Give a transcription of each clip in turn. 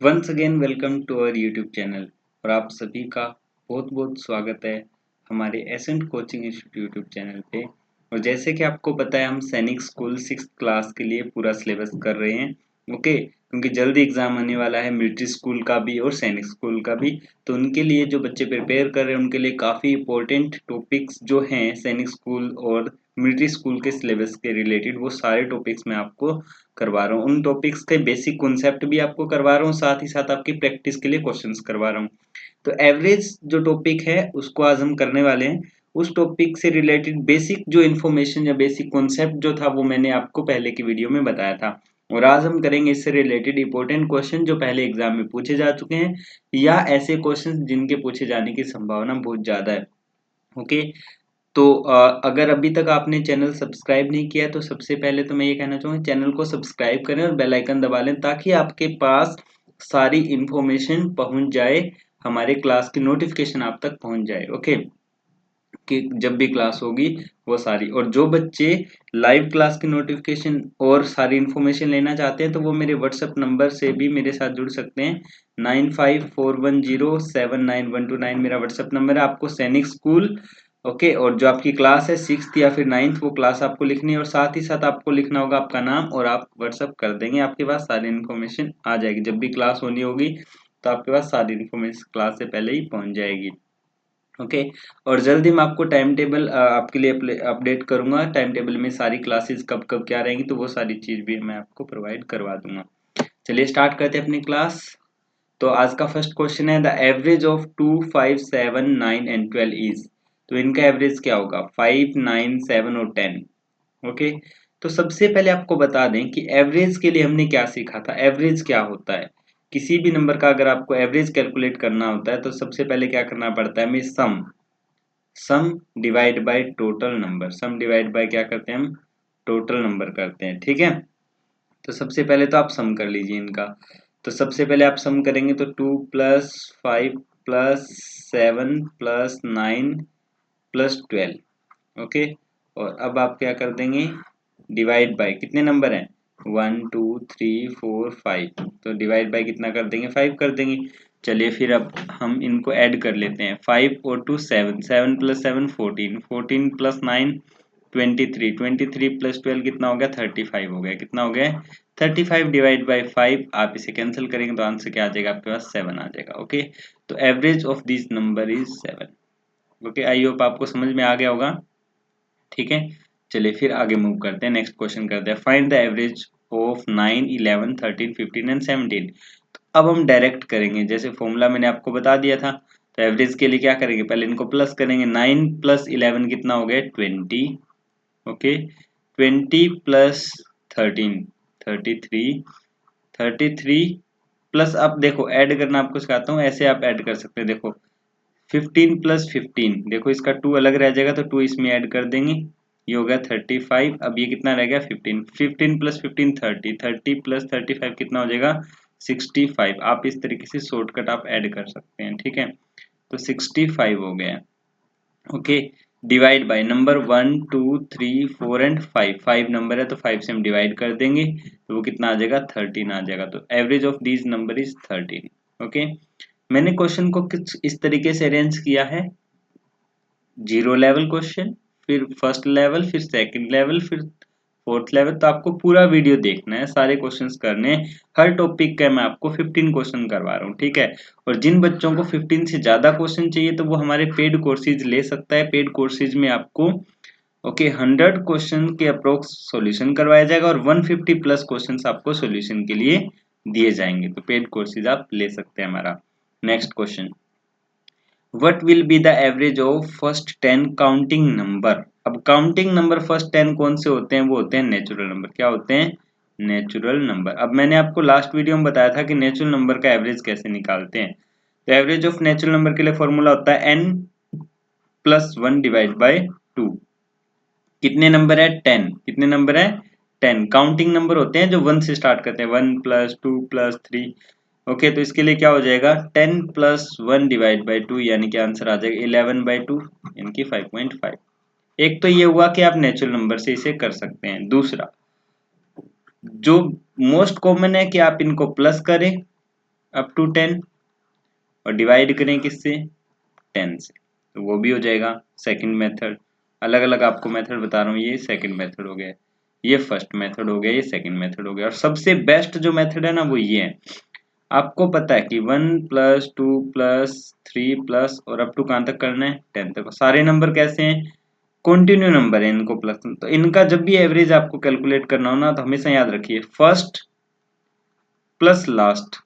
Once again welcome to our YouTube channel और आप सभी का बहुत बहुत स्वागत है हमारे ascent coaching institute YouTube channel पे। और जैसे कि आपको पता है हम सैनिक स्कूल 6th क्लास के लिए पूरा सिलेबस कर रहे हैं। ओके, क्योंकि जल्दी एग्जाम आने वाला है मिलिट्री स्कूल का भी और सैनिक स्कूल का भी। तो उनके लिए जो बच्चे प्रिपेयर कर रहे हैं उनके लिए काफ़ी इंपॉर्टेंट टॉपिक्स जो हैं सैनिक स्कूल और मिलिट्री स्कूल के सिलेबस के रिलेटेड वो सारे टॉपिक्स मैं आपको करवा रहा हूँ। उन टॉपिक्स के बेसिक कॉन्सेप्ट भी आपको करवा रहा हूँ, साथ ही साथ आपकी प्रैक्टिस के लिए क्वेश्चंस करवा रहा हूँ। तो एवरेज जो टॉपिक है उसको आज हम करने वाले हैं। उस टॉपिक से रिलेटेड बेसिक जो इन्फॉर्मेशन या बेसिक कॉन्सेप्ट जो था वो मैंने आपको पहले की वीडियो में बताया था। और आज हम करेंगे इससे रिलेटेड इंपॉर्टेंट क्वेश्चन जो पहले एग्जाम में पूछे जा चुके हैं या ऐसे क्वेश्चन जिनके पूछे जाने की संभावना बहुत ज्यादा है। ओके, तो अगर अभी तक आपने चैनल सब्सक्राइब नहीं किया है तो सबसे पहले तो मैं ये कहना चाहूँगा चैनल को सब्सक्राइब करें और बेल आइकन दबा लें ताकि आपके पास सारी इन्फॉर्मेशन पहुंच जाए, हमारे क्लास की नोटिफिकेशन आप तक पहुंच जाए। ओके, कि जब भी क्लास होगी वो सारी, और जो बच्चे लाइव क्लास की नोटिफिकेशन और सारी इन्फॉर्मेशन लेना चाहते हैं तो वो मेरे व्हाट्सएप नंबर से भी मेरे साथ जुड़ सकते हैं। 9541079129 मेरा व्हाट्सएप नंबर है। आपको सैनिक स्कूल ओके और जो आपकी क्लास है 6th या फिर 9th वो क्लास आपको लिखनी है और साथ ही साथ आपको लिखना होगा आपका नाम और आप व्हाट्सएप कर देंगे, आपके पास सारी इन्फॉर्मेशन आ जाएगी। जब भी क्लास होनी होगी तो आपके पास सारी इन्फॉर्मेशन क्लास से पहले ही पहुंच जाएगी। ओके, और जल्दी मैं आपको टाइम टेबल आपके लिए अपडेट करूंगा। टाइम टेबल में सारी क्लासेस कब कब क्या रहेंगी तो वो सारी चीज भी मैं आपको प्रोवाइड करवा दूंगा। चलिए स्टार्ट करते हैं अपनी क्लास। तो आज का फर्स्ट क्वेश्चन है the average of 2, 5, 7, 9 and 12 is. तो इनका एवरेज क्या होगा? 5, 9, 7 और 10। ओके, तो सबसे पहले आपको बता दें कि एवरेज के लिए हमने क्या सीखा था। एवरेज क्या होता है? किसी भी नंबर का अगर आपको एवरेज कैलकुलेट करना होता है तो सबसे पहले क्या करना पड़ता है हमें? Sum divide by total number. Sum divide by क्या करते हैं हम? टोटल नंबर करते हैं। ठीक है, तो सबसे पहले तो आप सम कर लीजिए इनका। तो सबसे पहले आप सम करेंगे तो 2+5+7+9+12। ओके, और अब आप क्या कर देंगे? डिवाइड बाय कितने नंबर हैं? 1 2 3 4 5। तो डिवाइड बाय कितना कर देंगे? 5 कर देंगे। चलिए फिर अब हम इनको ऐड कर लेते हैं। 5 और 2 7, 7+7 14, 14 + 9 23, 23 + 12 कितना हो गया? 35 हो गया। कितना हो गया? 35 डिवाइड बाय 5। आप इसे कैंसिल करेंगे तो आंसर क्या आ जाएगा आपके पास? 7 आ जाएगा। ओके, तो average of this number is 7। Okay, I hope आपको समझ में आ गया होगा। ठीक है, चलिए फिर आगे मूव करते हैं। नेक्स्ट क्वेश्चन करते हैं find the average of 9, 11, 13, 15 and 17। तो अब हम डायरेक्ट करेंगे, जैसे फॉर्मूला मैंने आपको बता दिया था। तो एवरेज के लिए क्या करेंगे? पहले इनको प्लस करेंगे। 9 + 11 कितना हो गया? 20। ओके, 20 + 13 33, 33 प्लस, अब देखो ऐड करना आपको सिखाता हूँ, ऐसे आप ऐड कर सकते हैं। देखो 15 + 15, देखो इसका 2 अलग रह जाएगा तो 2 इसमें ऐड कर देंगे, ये हो गया 35। अब ये कितना रह गया? 15, 15 + 15 30, 30 + 35 कितना हो जाएगा? 65। आप इस तरीके से शॉर्टकट आप ऐड कर सकते हैं। ठीक है, तो 65 हो गया। Okay, divide by number 1 2 3 4 and 5। 5 number है तो 5 से हम डिवाइड कर देंगे तो वो कितना आ जाएगा? 13 आ जाएगा। तो average of these number is 13। Okay, मैंने क्वेश्चन को कुछ इस तरीके से अरेंज किया है। 0 लेवल क्वेश्चन, फिर फर्स्ट लेवल, फिर सेकंड लेवल, फिर फोर्थ लेवल। तो आपको पूरा वीडियो देखना है, सारे क्वेश्चंस करने हैं। हर टॉपिक का मैं आपको 15 क्वेश्चन करवा रहा हूँ। ठीक है, और जिन बच्चों को 15 से ज्यादा क्वेश्चन चाहिए तो वो हमारे पेड कोर्सेज ले सकता है। पेड कोर्सेज में आपको ओके 100 क्वेश्चन के अप्रोक्स सॉल्यूशन करवाया जाएगा और 150+ क्वेश्चंस आपको सॉल्यूशन के लिए दिए जाएंगे। तो पेड कोर्सेज आप ले सकते हैं हमारा। Next question, what will be the average of first 10 counting number. अब काउंटिंग नंबर फर्स्ट 10 कौन से होते हैं? वो होते हैं नेचुरल नंबर। क्या होते हैं? Natural number. अब मैंने आपको लास्ट वीडियो में बताया था कि नेचुरल नंबर का एवरेज कैसे निकालते हैं। तो एवरेज ऑफ नेचुरल नंबर के लिए फॉर्मूला होता है n+1 डिवाइड बाय 2। कितने नंबर है? 10। कितने नंबर है? 10 काउंटिंग नंबर होते हैं जो 1 से स्टार्ट करते हैं। 1 + 2 + 3। ओके, तो इसके लिए क्या हो जाएगा? 10 + 1 डिवाइड बाय 2, यानी कि आंसर आ जाएगा 11/2, यानी कि 5.5। एक तो ये हुआ कि आप नेचुरल नंबर से इसे कर सकते हैं। दूसरा जो मोस्ट कॉमन है कि आप इनको प्लस करें अप टू 10 और डिवाइड करें किससे 10 से, तो वो भी हो जाएगा सेकंड मेथड। अलग अलग आपको मेथड बता रहा हूँ, ये सेकंड मेथड हो गया, ये फर्स्ट मेथड हो गया, ये सेकंड मेथड हो गया। और सबसे बेस्ट जो मेथड है ना वो ये है, आपको पता है कि 1 प्लस 2 प्लस 3 प्लस और अप टू कहाँ तक करना है 10 तक। सारे नंबर कैसे हैं, कंटिन्यू नंबर है, इनको प्लस, तो इनका जब भी एवरेज आपको कैलकुलेट करना हो ना तो हमेशा याद रखिए first plus last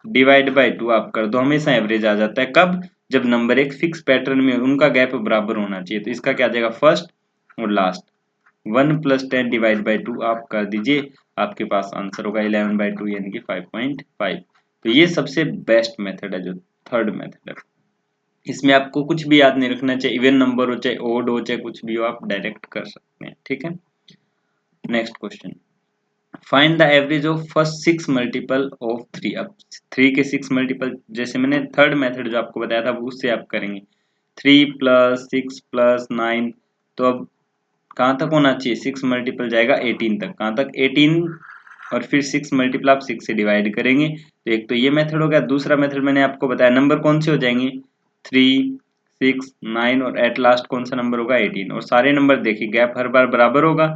divide by 2 आप कर दो, हमेशा एवरेज आ जाता है। कब, जब नंबर एक फिक्स पैटर्न में उनका गैप बराबर होना चाहिए। तो इसका क्या आ जाएगा फर्स्ट और लास्ट, 1 प्लस 10 डिवाइड बाई 2 आप कर दीजिए, आपके पास आंसर होगा 11 बाई 2 यानी कि 5.5। तो ये सबसे बेस्ट मेथड है जो थर्ड मेथड है। इसमें आपको कुछ भी याद नहीं रखना, चाहे इवन नंबर हो चाहे ओड हो चाहे कुछ भी हो, आप डायरेक्ट कर सकते हैं। ठीक है, next question, find the average of first 6 multiple of 3। अब 3 के 6 मल्टीपल, जैसे मैंने थर्ड मेथड जो आपको बताया था वो उससे आप करेंगे, 3 प्लस 6 प्लस 9, तो अब कहाँ तक होना चाहिए, 6 मल्टीपल जाएगा 18 तक, कहाँ तक 18, और फिर 6 मल्टीपल आप 6 से डिवाइड करेंगे। तो एक तो ये मेथड हो गया, दूसरा मेथड मैंने आपको बताया नंबर कौन से हो जाएंगे 3 6 9 और एट लास्ट कौन सा नंबर होगा 18, और सारे नंबर देखिए गैप हर बार बराबर होगा।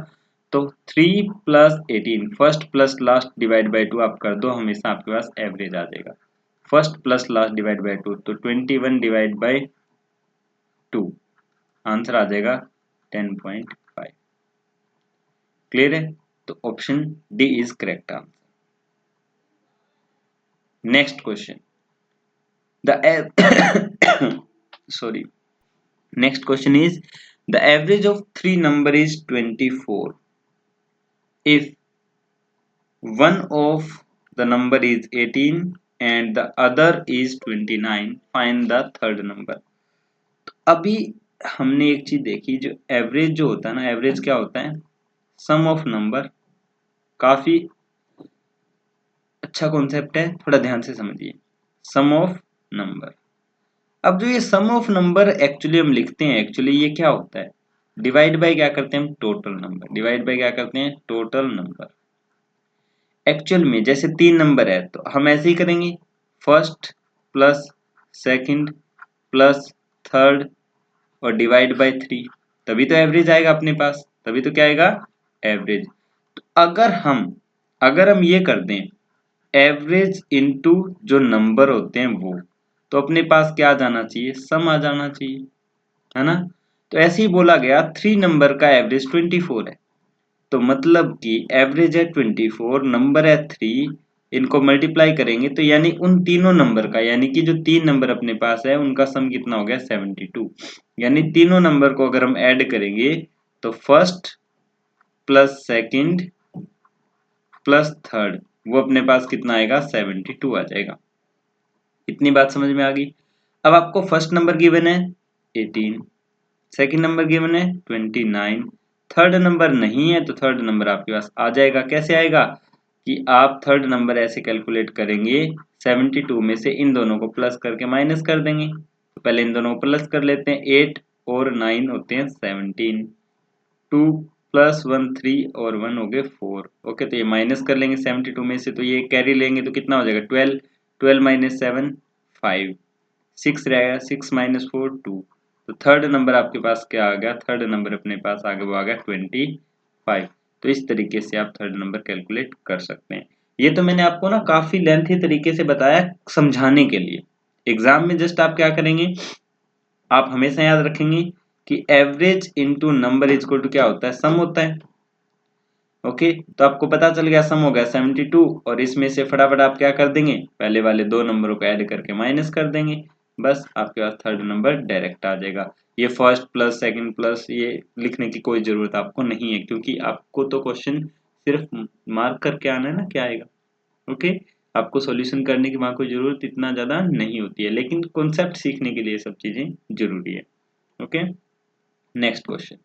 तो 3 plus 18 first plus last divide by 2 आप कर दो, हमेशा आपके पास एवरेज आ जाएगा। First plus last divide by 2, तो 21 डिवाइड बाई 2 आंसर आ जाएगा 10.5। क्लियर है, तो option D is correct answer. Next question, the sorry, next question is the average of three number is 24 if one of the number is 18 and the other is 29, find the third number। अभी हमने एक चीज देखी, जो average जो होता है ना, एवरेज क्या होता है, सम ऑफ नंबर। काफी अच्छा कॉन्सेप्ट है, थोड़ा ध्यान से समझिए, सम ऑफ नंबर। अब जो ये सम ऑफ नंबर एक्चुअली हम लिखते हैं, एक्चुअली ये क्या होता है, डिवाइड बाय क्या करते हैं हम, टोटल नंबर, डिवाइड बाय क्या करते हैं टोटल नंबर। एक्चुअल में जैसे 3 नंबर है तो हम ऐसे ही करेंगे, first plus second plus third और डिवाइड बाय 3, तभी तो एवरेज आएगा अपने पास, तभी तो क्या आएगा एवरेज। तो अगर हम ये कर दें एवरेज इनटू जो नंबर होते हैं वो, तो अपने पास क्या आ जाना चाहिए, सम आ जाना चाहिए, है ना। तो ऐसे ही बोला गया 3 नंबर का एवरेज 24 है, तो मतलब कि एवरेज है 24, नंबर है 3, इनको मल्टीप्लाई करेंगे तो यानी उन तीनों नंबर का, यानी कि जो 3 नंबर अपने पास है उनका सम कितना हो गया 72। यानी तीनों नंबर को अगर हम ऐड करेंगे तो first plus second plus third, वो अपने पास कितना आएगा 72 आ जाएगा। इतनी बात समझ में आ गई। अब आपको फर्स्ट नंबर गिवन है 18, सेकंड नंबर गिवन है 29, थर्ड नंबर नहीं है, तो थर्ड नंबर आपके पास आ जाएगा। कैसे आएगा कि आप थर्ड नंबर ऐसे कैलकुलेट करेंगे, 72 में से इन दोनों को प्लस करके माइनस कर देंगे। तो पहले इन दोनों को प्लस कर लेते हैं, 8 और 9 होते हैं 17, 2 प्लस 1 3 और 1 हो गए 4। ओके, तो ये माइनस कर लेंगे 72 में से, तो ये कैरी लेंगे तो कितना हो जाएगा 12, 12 माइनस 7 5, 6 रहेगा, 6 माइनस 4 2। तो थर्ड नंबर आपके पास क्या आ गया, थर्ड नंबर अपने पास आगे वो आ गया 25। तो इस तरीके से आप थर्ड नंबर कैलकुलेट कर सकते हैं। ये तो मैंने आपको ना काफी लेंथी तरीके से बताया समझाने के लिए। एग्जाम में जस्ट आप क्या करेंगे, आप हमेशा याद रखेंगे कि average into number is equal to क्या होता है, सम होता है। ओके, तो आपको पता चल गया सम हो गया 72, और इसमें से फटाफट आप क्या कर देंगे, पहले वाले दो नंबरों को ऐड करके माइनस कर देंगे, बस आपके पास थर्ड नंबर डायरेक्ट आ जाएगा। ये फर्स्ट प्लस सेकंड प्लस ये लिखने की कोई जरूरत आपको नहीं है, क्योंकि आपको तो क्वेश्चन सिर्फ मार्क करके आना है ना क्या आएगा। ओके, आपको सॉल्यूशन करने की वहां कोई जरूरत इतना ज्यादा नहीं होती है, लेकिन कॉन्सेप्ट सीखने के लिए सब चीजें जरूरी है। Okay, next question,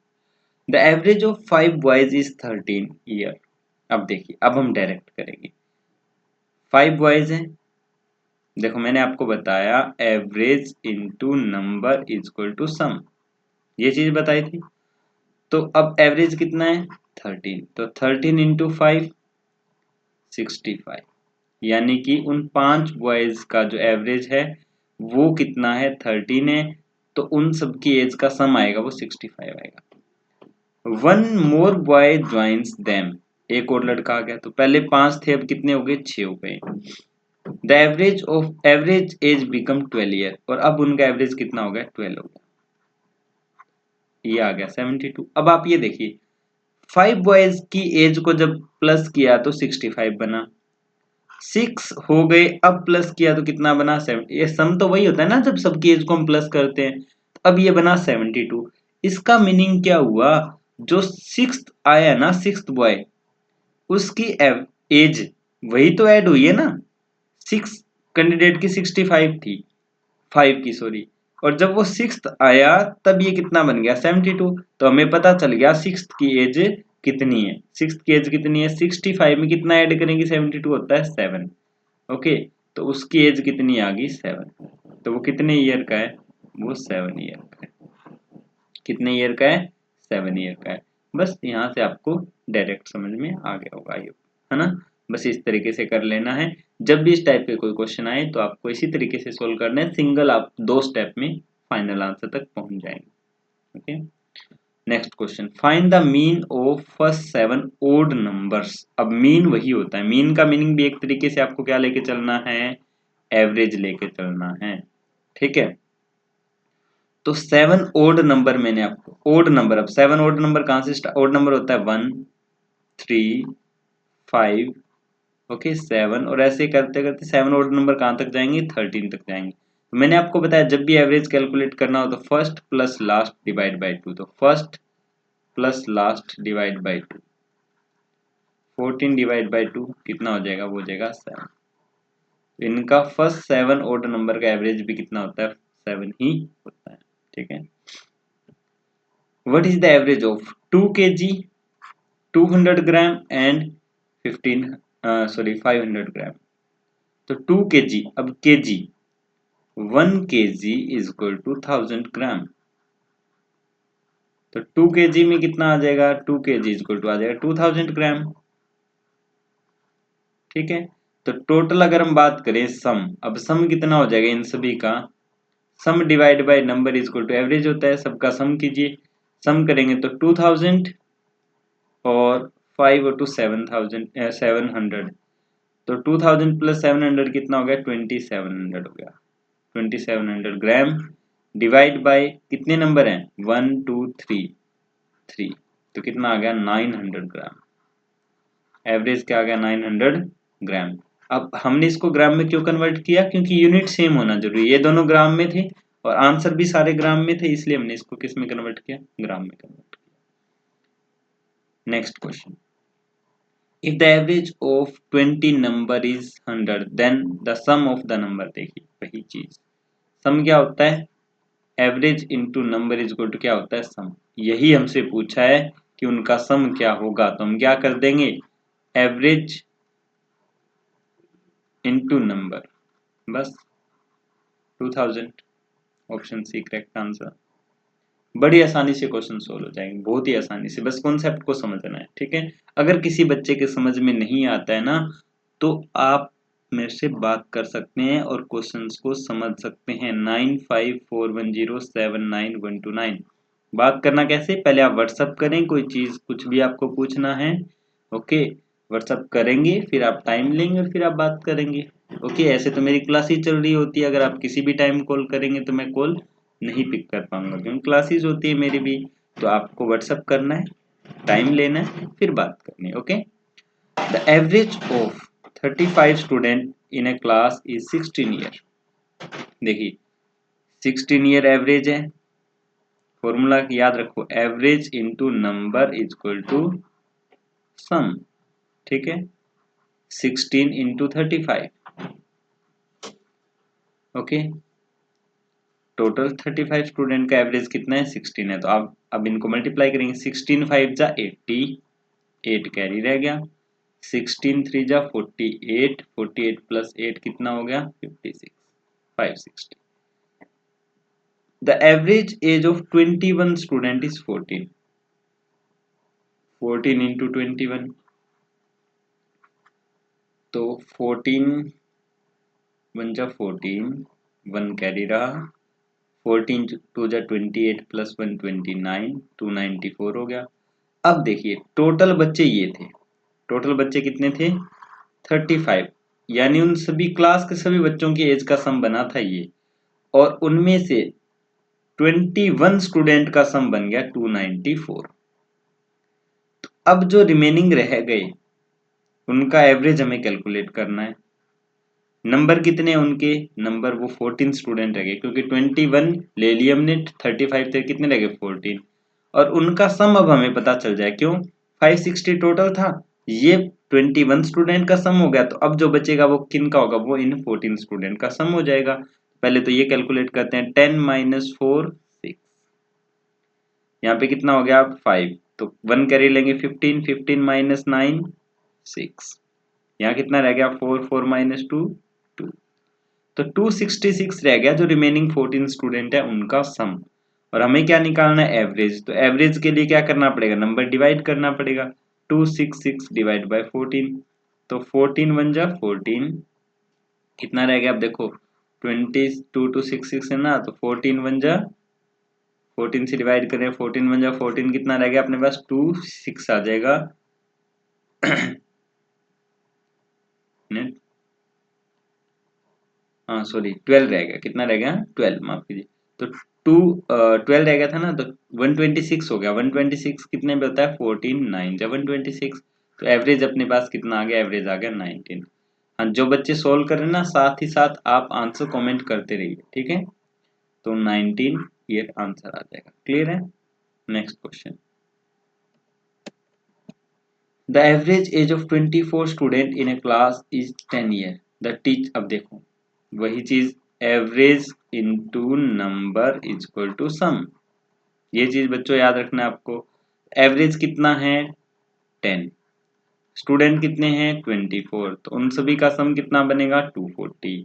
the average of 5 boys is 13 year. अब देखिए, अब हम डायरेक्ट करेंगे, 5 बॉयज हैं, देखो मैंने आपको बताया average into number is equal to sum, ये चीज बताई थी। तो अब एवरेज कितना है 13, तो 13 इंटू 5 65, यानी कि उन 5 बॉयज का जो एवरेज है वो कितना है 13 है, तो उन सब की एज का सम आएगा वो 65 आएगा। One more boy joins them, एक और लड़का आ गया, तो पहले 5 थे अब कितने हो गए 6 हो गए। The average as become 12 year, और अब उनका एवरेज कितना हो गया 12 हो गया, ये आ गया 72। अब आप ये देखिए 5 बॉयज की एज को जब प्लस किया तो 65 बना, 6 हो गए अब प्लस किया तो कितना बना 7। ये सम तो वही होता है ना जब सबकी एज को हम प्लस करते हैं। तो अब ये बना 72। इसका मीनिंग क्या हुआ, जो 6th आया ना 6th बॉय, उसकी एज वही तो ऐड हुई है ना, 6 कैंडिडेट की 65 थी, 5 की सॉरी, और जब वो 6th आया तब ये कितना बन गया 72। तो हमें पता चल गया 6th की एज कितनी है, 6th की एज कितनी है 65 में कितना ऐड करेंगे 72 होता है 7। ओके, तो उसकी एज कितनी आ गई 7, तो वो कितने ईयर का है, वो 7 ईयर का है। कितने ईयर का है 7 ईयर का है। बस यहाँ से आपको डायरेक्ट समझ में आ गया होगा ये, है ना। बस इस तरीके से कर लेना है, जब भी इस टाइप के कोई क्वेश्चन आए तो आपको इसी तरीके से सोल्व करना है, सिंगल आप 2 स्टेप में फाइनल आंसर तक पहुंच जाएंगे। Okay, next question, find the mean of first 7 odd numbers. अब मीन वही होता है, मीन का मीनिंग भी एक तरीके से आपको क्या लेके चलना है, एवरेज लेके चलना है, ठीक है। तो 7 ओड नंबर, मैंने आपको ओड नंबर, अब 7 ओड नंबर कहां से ओड नंबर होता है 1 3 5, ओके 7, और ऐसे करते करते 7 ओड नंबर कहां तक जाएंगे 13 तक जाएंगे। तो मैंने आपको बताया जब भी एवरेज कैलकुलेट करना हो तो first plus last divide by 2, तो first plus last divide by 2, 14 divide by 2 कितना हो जाएगा, वो हो जाएगा 7। इनका फर्स्ट 7 ओड नंबर का एवरेज भी कितना होता है 7 ही होता है, ठीक है। What is the average of 2 kg 200 gram and 500 gram. तो 2 kg, अब kg 1 kg is equal to 1000 gram, तो 2 kg में कितना आ जाएगा 2 kg इज इक्वल टू आ जाएगा 2000 ग्राम, ठीक है। तो टोटल अगर हम बात करें सम, अब सम कितना हो जाएगा इन सभी का, sum divide by number is equal to average होता है, सबका सम कीजिए, सम करेंगे तो 2000 और 5 और 2 700, तो 2000 प्लस 700 कितना हो गया 2700 हो गया, 2700 ग्राम डिवाइड बाय कितने नंबर हैं 1 2 3 3, तो कितना आ गया 900 ग्राम, एवरेज क्या आ गया 900 ग्राम। अब हमने इसको ग्राम में क्यों कन्वर्ट किया, क्योंकि यूनिट सेम होना जरूरी है, ये दोनों ग्राम में थे और आंसर भी सारे ग्राम में थे, इसलिए हमने इसको किस में कन्वर्ट किया, ग्राम में कन्वर्ट किया। Next question, if the average of 20 number is 100 then the sum of the number, देखिए वही चीज, सम क्या होता है, average into number is equal to क्या होता है सम। यही हमसे पूछा है कि उनका सम क्या होगा, तो हम क्या कर देंगे एवरेज इनटू नंबर, बस 2000, ऑप्शन सी करेक्ट आंसर। बड़ी आसानी से क्वेश्चन सोल्व हो जाएंगे, बहुत ही आसानी से, बस कॉन्सेप्ट को समझना है, ठीक है। अगर किसी बच्चे के समझ में नहीं आता है ना, तो आप मेरे से बात कर सकते हैं और क्वेश्चंस को समझ सकते हैं। 9541079129। बात करना कैसे, पहले आप व्हाट्सअप करें, कोई चीज कुछ भी आपको पूछना है, ओके, व्हाट्सअप करेंगे, फिर आप टाइम लेंगे और फिर आप बात करेंगे, ओके। ऐसे तो मेरी क्लास ही चल रही होती है, अगर आप किसी भी टाइम कॉल करेंगे तो मैं कॉल नहीं पिक कर पाऊंगा, क्योंकि क्लासेस होती है मेरी भी। तो आपको व्हाट्सअप करना है, टाइम लेना है, फिर बात करनी है, okay. The average of 35 student in a class is 16 year. देखिए 16 ईयर एवरेज है, फॉर्मूला याद रखो, average into number is equal to sum, ठीक है, 16 इंटू 35, ओके। टोटल 35 स्टूडेंट का एवरेज कितना है 16 है, तो आप अब इनको मल्टीप्लाई करेंगे, 16 5 जा 80, 8 कैरी रह गया, 16 3 जा 48, 48 प्लस 8 कितना हो गया 56, 560। The average age of 21 student is 14, 14 into 21, तो 14 वन जा 14, 1 कैरी रहा, 14 टू जा 28 प्लस 1 29, 294 हो गया। अब देखिए टोटल बच्चे ये थे, टोटल बच्चे कितने थे 35, यानी उन सभी क्लास के सभी बच्चों की एज का सम बना था ये, और उनमें से 21 स्टूडेंट का सम बन गया 294। अब जो रिमेनिंग रह गए उनका एवरेज हमें कैलकुलेट करना है। नंबर कितने उनके, नंबर वो 14 स्टूडेंट रह गए, क्योंकि 21 ले लिए हमने, 35 थे, कितने रह गए 14, और उनका सम अब हमें पता चल जाए, क्यों 560 टोटल था, ये 21 स्टूडेंट का सम हो गया, तो अब जो बचेगा वो किन का होगा, वो इन 14 स्टूडेंट का सम हो जाएगा। पहले तो ये कैलकुलेट करते हैं, 10 माइनस 4 6, यहाँ पे कितना हो गया 5, तो 1 कैरी लेंगे 15, 15 माइनस 9 6, यहाँ कितना रह गया 4, 4 माइनस 2 2, तो 266 रह गया जो रिमेनिंग 14 स्टूडेंट है उनका सम। और हमें क्या निकालना है एवरेज, तो एवरेज के लिए क्या करना पड़ेगा, नंबर डिवाइड करना पड़ेगा, 266 डिवाइड बाय 14, तो 14 वन जा 14, कितना रह गया अब देखो 22 टू 66 है ना, तो 14 वन जा 14 से डिवाइड करें, 14 वन जा 14, कितना रह गया अपने पास 2 6 आ जाएगा हाँ सॉरी 12 रह गया, कितना रह गया 12, माफ कीजिए, तो 12 रह गया था ना, तो 126 हो गया, 126 कितने पे होता है 14 9 जब 126, तो एवरेज अपने पास कितना आ गया, एवरेज आ गया 19। हाँ जो बच्चे सोल्व कर रहे हैं ना साथ ही साथ आप आंसर कमेंट करते रहिए, ठीक है, तो 19 ये आंसर आ जाएगा। क्लियर है। Next question, the average age of 24 student in a class is 10 year, the teach, अब देखो वही चीज, average into number is equal to sum, ये चीज बच्चों याद रखना है आपको। एवरेज कितना है 10, स्टूडेंट कितने हैं 24, तो उन सभी का सम कितना बनेगा 240।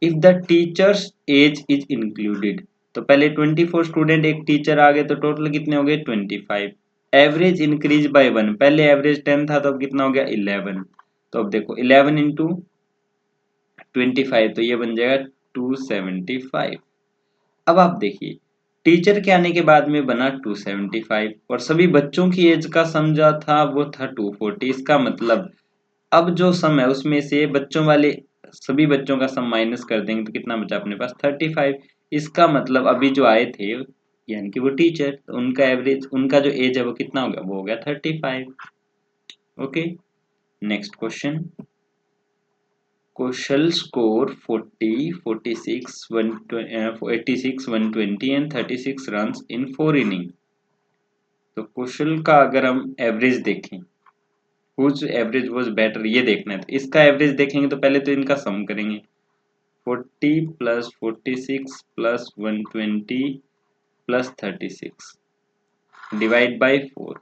If the teachers age is included, तो पहले 24 स्टूडेंट एक टीचर आ गए, तो टोटल कितने हो गए 25। एवरेज इंक्रीज बाय 1, पहले एवरेज 10 था तो अब कितना हो गया 11, तो अब देखो 11 इंटू 25, तो ये बन जाएगा 275। अब आप देखिए टीचर के आने के बाद में बना 275, और सभी बच्चों की एज का सम जो था वो था 240, इसका मतलब अब जो सम है उसमें से बच्चों वाले सभी बच्चों का सम माइनस कर देंगे तो कितना बचा अपने पास 35। इसका मतलब अभी जो आए थे यानी कि वो टीचर, तो उनका एवरेज, उनका जो एज है वो कितना हो गया, वो हो गया 35। Okay, next question, Kushal scored 40, 46, 86, 120 and 36 runs in 4 innings। तो कुशल का अगर हम एवरेज देखें, हुज एवरेज वाज बेटर, ये देखना है, तो इसका एवरेज देखेंगे तो पहले तो इनका सम करेंगे, 40 plus 46 plus 120 plus 36 divide by 4,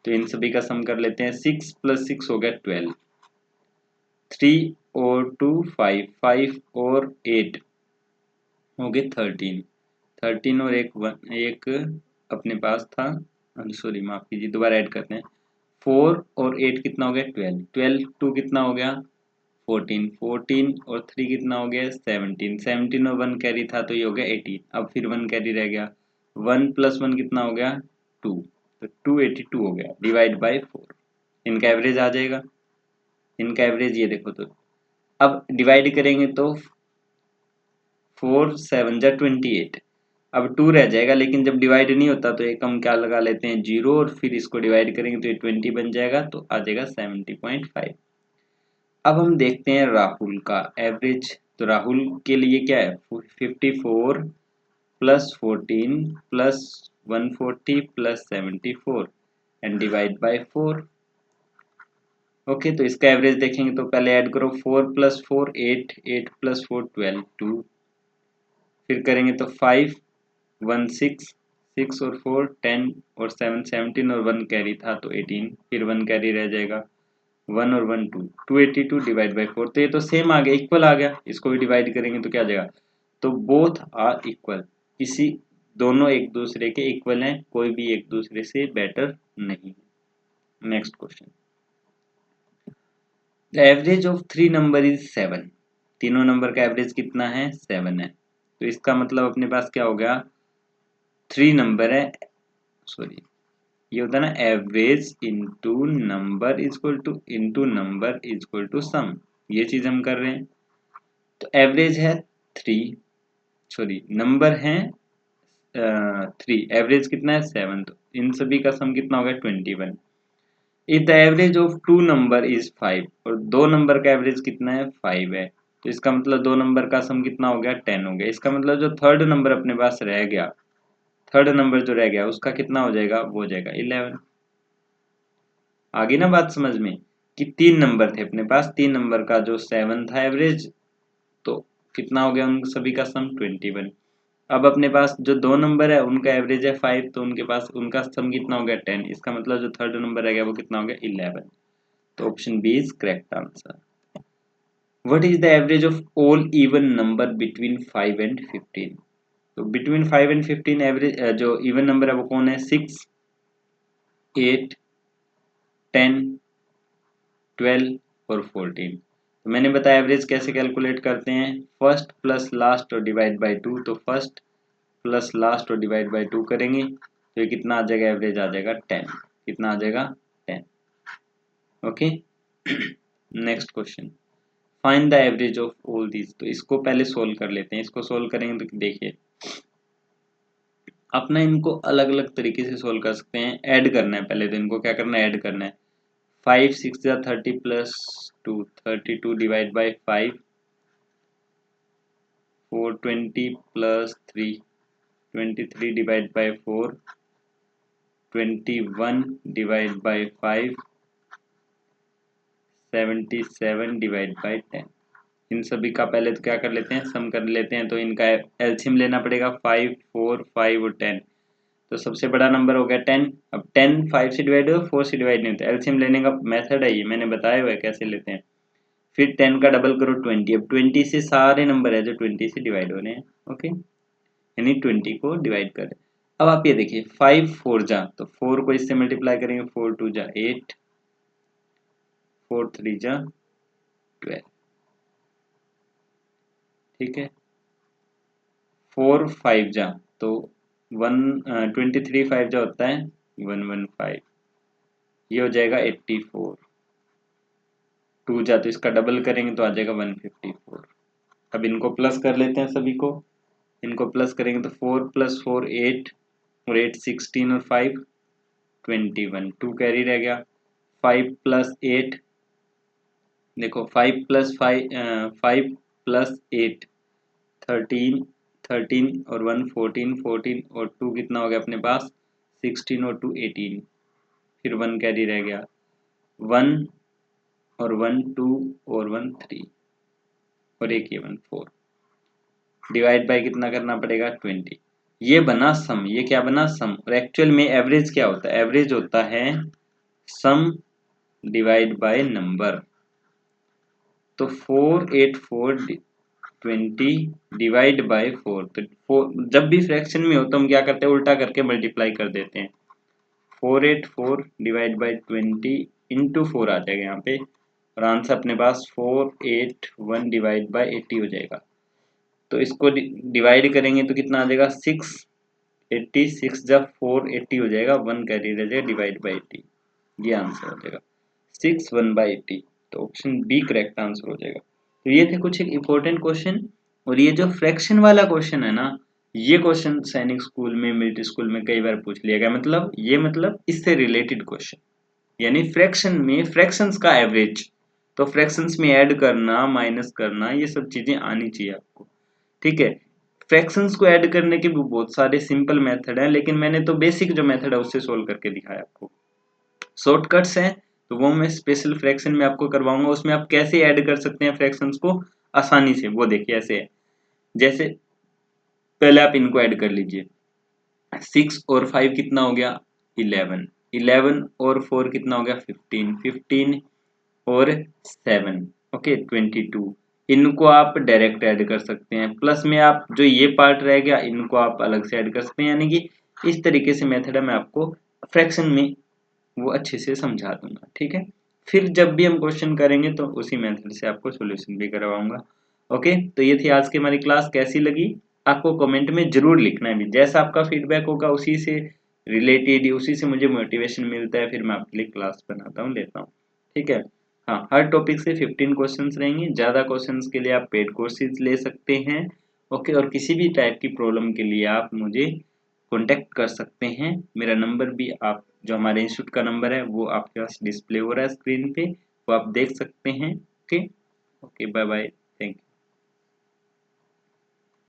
तो इन सभी का सम कर लेते हैं, 6 प्लस 6 हो गया 12, 3 और 2 5, 5 और 8 हो गए 13, 13 और एक अपने पास था, सॉरी माफ कीजिए दोबारा ऐड करते हैं, 4 और 8 कितना हो गया 12, 12 2 कितना हो गया 14, 14 और 3 कितना हो गया 17, 17 और 1 कैरी था तो ये हो गया 18, अब फिर 1 कैरी रह गया, 1 प्लस 1 कितना हो गया 2, तो 282 हो गया डिवाइड बाय 4, इनका एवरेज आ जाएगा, इनका एवरेज ये देखो, तो अब डिवाइड करेंगे तो 4 7 जा 28, अब 2 रह जाएगा, लेकिन जब डिवाइड नहीं होता तो एक हम क्या लगा लेते हैं 0, और फिर इसको डिवाइड करेंगे तो ये 20 बन जाएगा, तो आ जाएगा 70.5। अब हम देखते हैं राहुल का एवरेज, तो राहुल के लिए क्या है 54 plus 14 plus 140 plus 74 and divide by 4। Okay, तो इसका एवरेज देखेंगे तो पहले ऐड करो, 4 प्लस 4 8, 8 प्लस 4 12 2, फिर करेंगे तो 5 1 6, 6 और 4 10 और 7 17 और 1 कैरी था तो 18, फिर 1 कैरी रह जाएगा, 1 और 1 2, 282 डिवाइड बाई 4, तो ये तो सेम आ गया, इक्वल आ गया, इसको भी डिवाइड करेंगे तो क्या आ जाएगा, तो बोथ आर इक्वल, किसी दोनों एक दूसरे के इक्वल हैं, कोई भी एक दूसरे से बेटर नहीं। Next question, the average of 3 number is 7। तीनों नंबर का एवरेज कितना है? 7 है। तो इसका मतलब अपने पास क्या हो गया? 3 नंबर है, सॉरी ये होता है ना average into number is equal to sum, ये चीज हम कर रहे हैं। तो एवरेज है 3, सॉरी नंबर है 3, एवरेज कितना है 7, तो इन सभी का सम कितना होगा? 21। If the average of 2 number is 5, और दो नंबर का एवरेज कितना है? 5 है। तो इसका मतलब दो नंबर का सम कितना हो गया? 10 हो गया। इसका मतलब जो थर्ड नंबर अपने पास रह गया, थर्ड नंबर जो रह गया उसका कितना हो जाएगा? वो हो जाएगा 11। आगे ना बात समझ में कि 3 नंबर थे अपने पास, 3 नंबर का जो 7 था एवरेज, तो कितना हो गया उन सभी का सम? 21। अब अपने पास जो दो नंबर है उनका एवरेज है 5, तो उनके पास उनका सम कितना हो गया? 10। इसका मतलब जो थर्ड नंबर रह गया वो कितना हो गया? 11। तो option B is correct answer. What is the average of all even number between 5 and 15? तो बिटवीन 5 एंड 15 एवरेज जो इवन नंबर है वो कौन है? 6, 8, 10, 12 और 14। तो मैंने बताया एवरेज कैसे कैलकुलेट करते हैं, फर्स्ट प्लस लास्ट और डिवाइड बाय 2। तो फर्स्ट प्लस लास्ट और डिवाइड बाय 2 करेंगे तो ये कितना आ जाएगा? एवरेज आ जाएगा 10। कितना आ जाएगा? 10। Okay. Next question, find the average of all these. तो इसको पहले सोल्व कर लेते हैं। इसको सोल्व करेंगे तो देखिए अपना इनको अलग अलग तरीके से सोल्व कर सकते हैं। ऐड करना है पहले, तो इनको क्या करना है? ऐड करना है। 5 6 जा 30 plus 2, 32 divide by 5, 4 20 plus 3, 23 divide by 4, 21 divide by 5, 77 divide by 10। इन सभी का पहले तो क्या कर लेते हैं? सम कर लेते हैं। तो इनका एलसीएम लेना पड़ेगा 5, 4, 5 और 10। तो सबसे बड़ा नंबर हो गया 10। अब 10 5 से डिवाइड हो, 4 से डिवाइड नहीं होता। एलसीएम लेने का मेथड है ये, मैंने बताया हुआ है कैसे लेते हैं। फिर 10 का डबल करो 20। अब 20 से सारे नंबर है जो 20 से डिवाइड हो रहे हैं। ओके, यानी 20 को डिवाइड करें। अब आप ये देखिए 5 4 जा, तो 4 को इससे मल्टीप्लाई करेंगे, 4 2 जा 8, 4 3 जा 12। ठीक है, 4 5 जा तो 23 5 जा होता है 115, ये हो जाएगा 84। 2 जा तो इसका डबल करेंगे तो आ जाएगा 154। अब इनको प्लस कर लेते हैं सभी को। इनको प्लस करेंगे तो 4 प्लस 4 8 और 8 16 और 5 21, 2 कैरी रह गया। 5 प्लस 8, देखो 5 प्लस 5 प्लस 8 13, 13 और 1 14, 14 और 2 कितना हो गया अपने पास? 16 और 2 18, फिर 1 कैरी रह गया। 1 और 1 2 और 1 3 और एक ये 1 4। डिवाइड बाय कितना करना पड़ेगा? 20। ये बना सम, ये क्या बना? सम। और एक्चुअल में एवरेज क्या होता है? एवरेज होता है सम डिवाइड बाय नंबर। तो 48420 डिवाइड बाय 4, तो 4 जब भी फ्रैक्शन में हो तो हम क्या करते हैं? उल्टा करके मल्टीप्लाई कर देते हैं। 484 डिवाइड बाय 20 इंटू 4 आ जाएगा यहाँ पे, और आंसर अपने पास 481 डिवाइड बाय 80 हो जाएगा। तो इसको डिवाइड करेंगे तो कितना आ जाएगा? 680, 6 जब 480 हो जाएगा, 1 कैरी रह जाएगा डिवाइड बाय 80, ये आंसर हो जाएगा 6 1 बाई 80। तो ऑप्शन बी करेक्ट आंसर हो जाएगा। तो ये थे कुछ एक इंपॉर्टेंट क्वेश्चन। और ये जो फ्रैक्शन वाला क्वेश्चन है ना, ये क्वेश्चन सैनिक स्कूल में, मिलिट्री स्कूल में कई बार पूछ लिया गया। मतलब ये मतलब इससे रिलेटेड क्वेश्चन, यानी फ्रैक्शन में फ्रैक्शंस का एवरेज। तो फ्रैक्शंस में ऐड करना, माइनस करना, ये सब चीजें आनी चाहिए आपको। ठीक है, फ्रैक्शंस को ऐड करने के भी बहुत सारे सिंपल मेथड हैं, लेकिन मैंने तो बेसिक जो मेथड है उससे सोल्व करके दिखाया आपको। शॉर्टकट्स हैं तो वो मैं स्पेशल फ्रैक्शन में आपको करवाऊंगा। उसमें आप कैसे ऐड कर सकते हैं फ्रैक्शंस को आसानी से, वो देखिए ऐसे है। जैसे पहले आप इनको ऐड कर लीजिए। 6 और 5 कितना हो गया? 11, 11 और 4 कितना हो गया? 15, 15 और 7 ओके 22। इनको आप डायरेक्ट ऐड कर सकते हैं, प्लस में आप जो ये पार्ट रह गया इनको आप अलग से ऐड कर सकते हैं। यानी कि इस तरीके से मेथड है, मैं आपको फ्रैक्शन में वो अच्छे से समझा दूंगा। ठीक है, फिर जब भी हम क्वेश्चन करेंगे तो उसी मेथड से आपको सॉल्यूशन भी करवाऊंगा। ओके, तो ये थी आज की हमारी क्लास। कैसी लगी आपको कमेंट में जरूर लिखना है भी, जैसा आपका फीडबैक होगा उसी से रिलेटेड, उसी से मुझे मोटिवेशन मिलता है, फिर मैं आपके लिए क्लास बनाता हूँ, लेता हूँ। ठीक है, हाँ, हर टॉपिक से 15 क्वेश्चंस रहेंगे। ज़्यादा क्वेश्चंस के लिए आप पेड कोर्सेज ले सकते हैं। ओके, और किसी भी टाइप की प्रॉब्लम के लिए आप मुझे कॉन्टेक्ट कर सकते हैं। मेरा नंबर भी आप, जो हमारे इंस्टीट्यूट का नंबर है वो आपके पास डिस्प्ले हो रहा है स्क्रीन पे, वो आप देख सकते हैं। Okay, okay, bye bye, thank you.